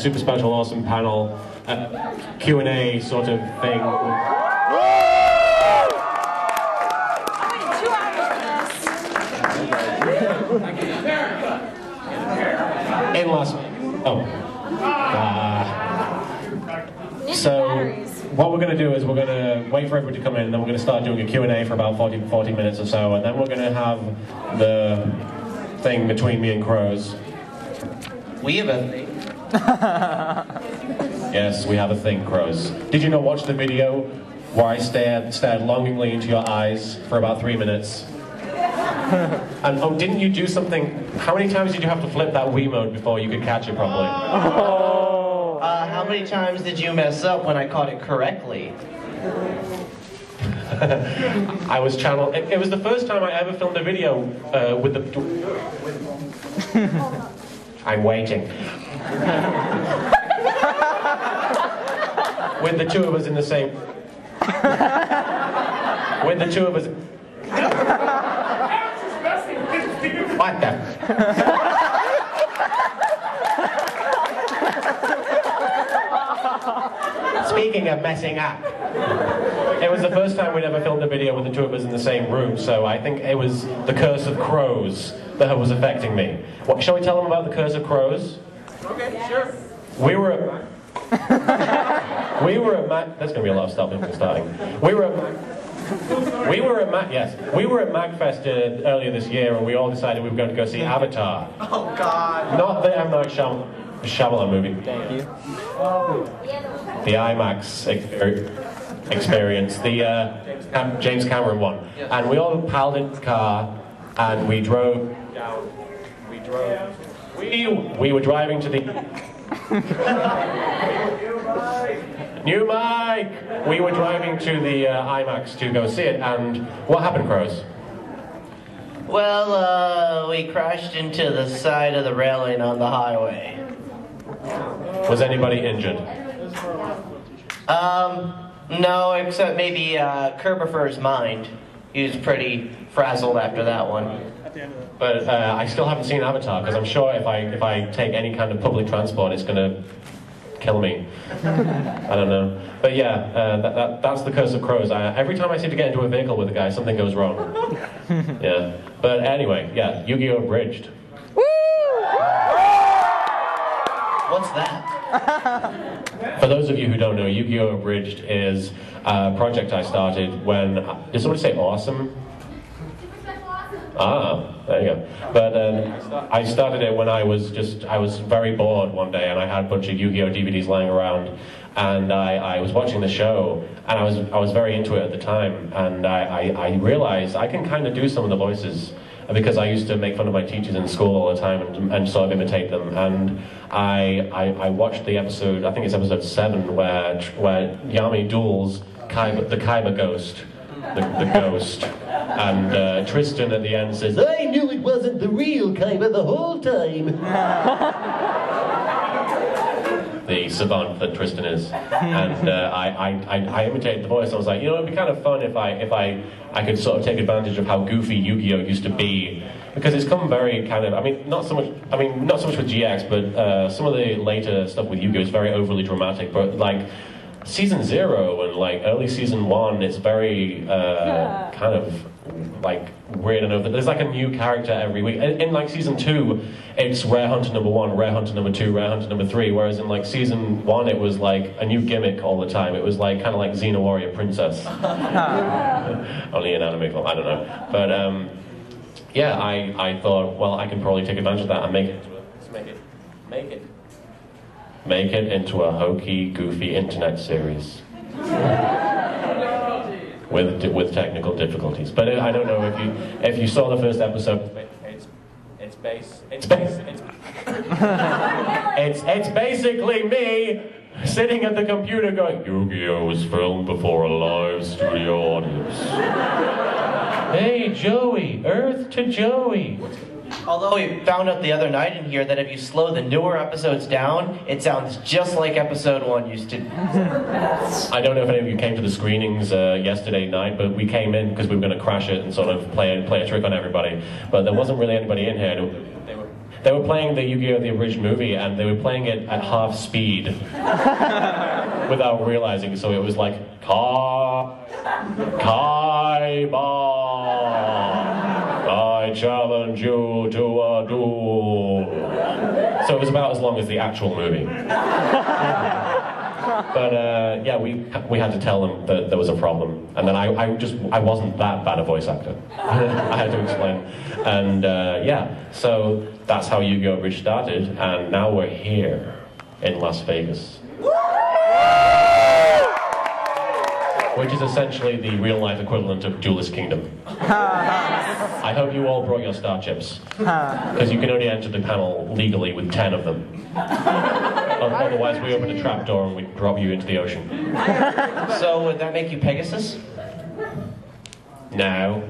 super special, awesome panel, Q&A sort of thing. In Las so what we're going to do is we're going to wait for everybody to come in, and then we're going to start doing a Q&A for about 40 minutes or so, and then we're going to have the thing between me and Crows. We have a thing. Yes, we have a thing, Crows. Did you not watch the video where I stared longingly into your eyes for about 3 minutes? And oh, didn't you do something? How many times did you have to flip that Wii mode before you could catch it properly? How many times did you mess up when I caught it correctly? I was channel. It was the first time I ever filmed a video with the. I'm waiting. With the two of us in the same. With the two of us. What the? Speaking of messing up, it was the first time we'd ever filmed a video with the two of us in the same room, so I think it was the curse of crows that was affecting me. What, shall we tell them about the curse of crows? Okay, sure. We were at There's going to be a lot of stuff starting. We were at MagFest earlier this year, and we all decided we were going to go see Avatar. Oh God! Not the M. Night Shyamalan movie. Thank you. The IMAX experience, the James Cameron one, and we all piled into the car, and we drove down. We were driving to the. New mic! We were driving to the IMAX to go see it, and what happened, Crows? Well, we crashed into the side of the railing on the highway. Was anybody injured? No, except maybe Kuriboh's mind. He was pretty frazzled after that one. But I still haven't seen Avatar, because I'm sure if I take any kind of public transport, it's going to kill me. I don't know. But yeah, that's the curse of crows. Every time I seem to get into a vehicle with a guy, something goes wrong. Yeah. But anyway, yeah, Yugioh Abridged. What's that? For those of you who don't know, Yugioh Abridged is a project I started when... Did somebody say awesome? Ah, there you go. But I started it when I was very bored one day, and I had a bunch of Yu-Gi-Oh DVDs lying around, and I was watching the show, and I was very into it at the time, and I realized I can kind of do some of the voices, because I used to make fun of my teachers in school all the time and sort of imitate them. And I watched the episode, I think it's episode 7, where Yami duels the Kaiba ghost. The ghost. And Tristan at the end says, "I knew it wasn't the real Kaiba the whole time." The savant that Tristan is. And I imitated the voice. I was like, you know, it'd be kind of fun if I could sort of take advantage of how goofy Yu-Gi-Oh used to be. Because it's come very kind of, not so much with GX, but some of the later stuff with Yu-Gi-Oh is very overly dramatic, but like, Season 0 and like early Season 1, it's very kind of like weird enough that there's like a new character every week. In like Season 2, it's Rare Hunter number 1, Rare Hunter number 2, Rare Hunter number 3, whereas in like Season 1 it was like a new gimmick all the time. It was like kind of like Xena Warrior Princess. Only an anime film, I don't know. But yeah, I thought, well, I can probably take advantage of that and make it into a hokey, goofy internet series with technical difficulties. But I don't know if you saw the first episode. It's basically me sitting at the computer going, Yu-Gi-Oh was filmed before a live studio audience. Hey Joey, Earth to Joey. Although we found out the other night in here that if you slow the newer episodes down, it sounds just like episode 1 used to. I don't know if any of you came to the screenings yesterday night, but we came in because we were going to crash it and sort of play a trick on everybody. But there wasn't really anybody in here. They were playing the Yu-Gi-Oh! The Abridged movie, and they were playing it at half speed without realizing. So it was like Kaiba, I challenge you to a duel. So it was about as long as the actual movie. But yeah, we had to tell them that there was a problem, and then I wasn't that bad a voice actor. I had to explain, and yeah, so that's how Yu-Gi-Oh! Abridged started, and now we're here in Las Vegas, which is essentially the real-life equivalent of Duelist Kingdom. I hope you all brought your star chips, because you can only enter the panel legally with 10 of them. Otherwise, we open a trapdoor and we drop you into the ocean. So would that make you Pegasus? No.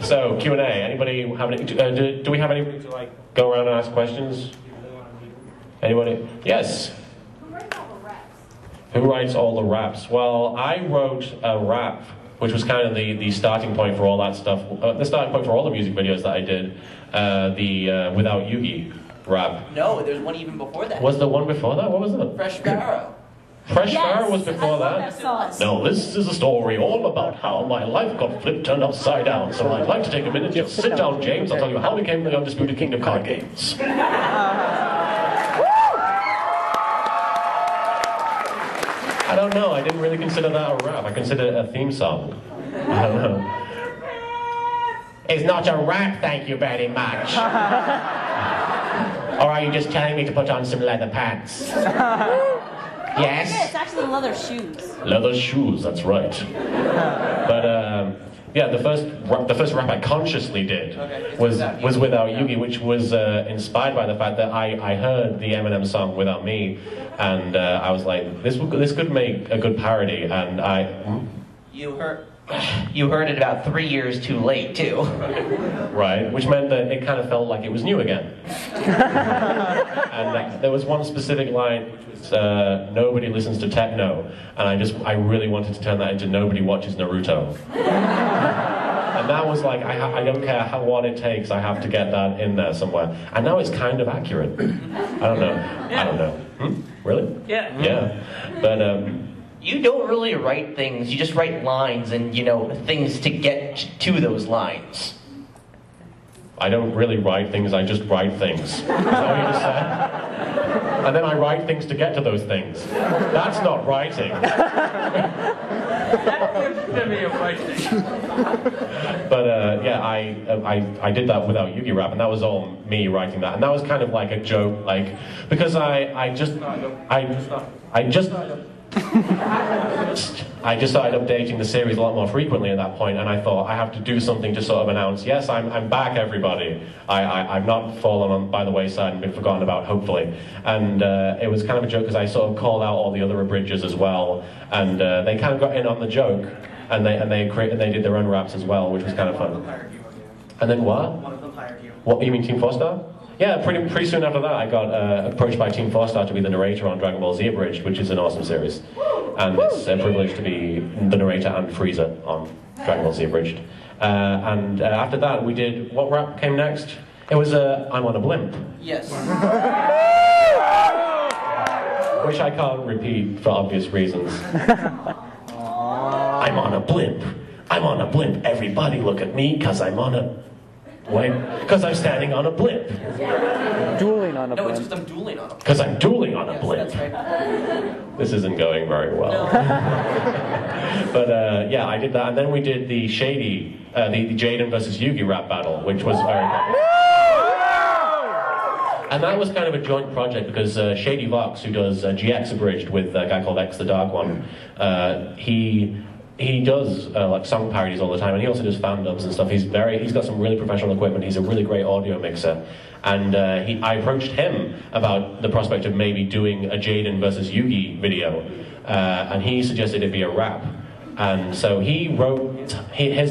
So Q&A. Anybody have any? Do we have any to like go around and ask questions? Anybody? Yes. Who writes all the raps? Well, I wrote a rap, which was kind of the starting point for all that stuff. The starting point for all the music videos that I did. The Without Yugi rap. No, there's one even before that. Was there one before that? What was it? Fresh Sparrow. Fresh Sparrow was before that? Song. No, this is a story all about how my life got flipped turned upside down. So I'd like to take a minute, just sit down, James. I'll tell you how we became the Undisputed King of card games. I don't know, I didn't really consider that a rap. I consider it a theme song. I don't know. It's not a rap, thank you very much. Or are you just telling me to put on some leather pants? Yes? It's actually leather shoes. Leather shoes, that's right. But yeah, the first rap I consciously did was Without Yugi, which was inspired by the fact that I heard the Eminem song Without Me, and I was like, this could make a good parody, and You heard it about 3 years too late, too. Right, which meant that it kind of felt like it was new again. And there was one specific line, which was, nobody listens to techno, and I really wanted to turn that into nobody watches Naruto. And that was like, I don't care what it takes, I have to get that in there somewhere. And now it's kind of accurate. I don't know. Really? Yeah. Yeah. But, You don't really write things, you just write lines and, things to get to those lines. I don't really write things, I just write things. Is that what you just said? And then I write things to get to those things. That's not writing. But yeah, I did that Without Yugi rap, and that was all me writing that. And that was kind of like a joke, like, because I just started updating the series a lot more frequently at that point, and I thought I have to do something to sort of announce, yes, I'm back, everybody. I've not fallen by the wayside and been forgotten about, hopefully. And it was kind of a joke because I sort of called out all the other abridgers as well, and they kind of got in on the joke, and they did their own raps as well, which was kind of fun. And then what? One of them hired you. What, you mean Team 4-Star? Yeah, pretty soon after that, I got approached by Team 4-Star to be the narrator on Dragon Ball Z Abridged, which is an awesome series. And it's a privilege to be the narrator and Frieza on Dragon Ball Z Abridged. And after that, we did, what rap came next? It was I'm on a Blimp. Yes. Which I can't repeat for obvious reasons. I'm on a blimp. I'm on a blimp. Everybody look at me, because I'm on a... Wait, because I'm standing on a blimp. Dueling on a No, blimp. it's just I'm dueling on them. Because I'm dueling on a Yes, blimp. that's right. This isn't going very well. But yeah, I did that, and then we did the Shady, the Jaden versus Yugi rap battle, which was very popular. And that was kind of a joint project because Shady Vox, who does GX Abridged with a guy called X the Dark One, he does like song parodies all the time, and he also does fan dubs and stuff. He's got some really professional equipment. He's a really great audio mixer, and I approached him about the prospect of maybe doing a Jaden versus Yugi video, and he suggested it be a rap, and so he wrote his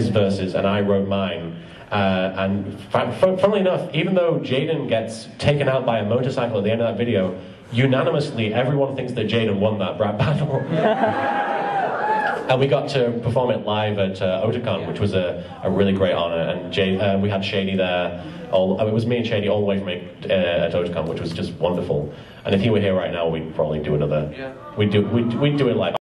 verses, and I wrote mine. And funnily enough, even though Jaden gets taken out by a motorcycle at the end of that video, unanimously everyone thinks that Jaden won that rap battle. And we got to perform it live at Otakon, which was a really great honor. And we had Shady there. It was me and Shady all the way from at Otakon, which was just wonderful. And if he were here right now, we'd probably do another. We'd do it live.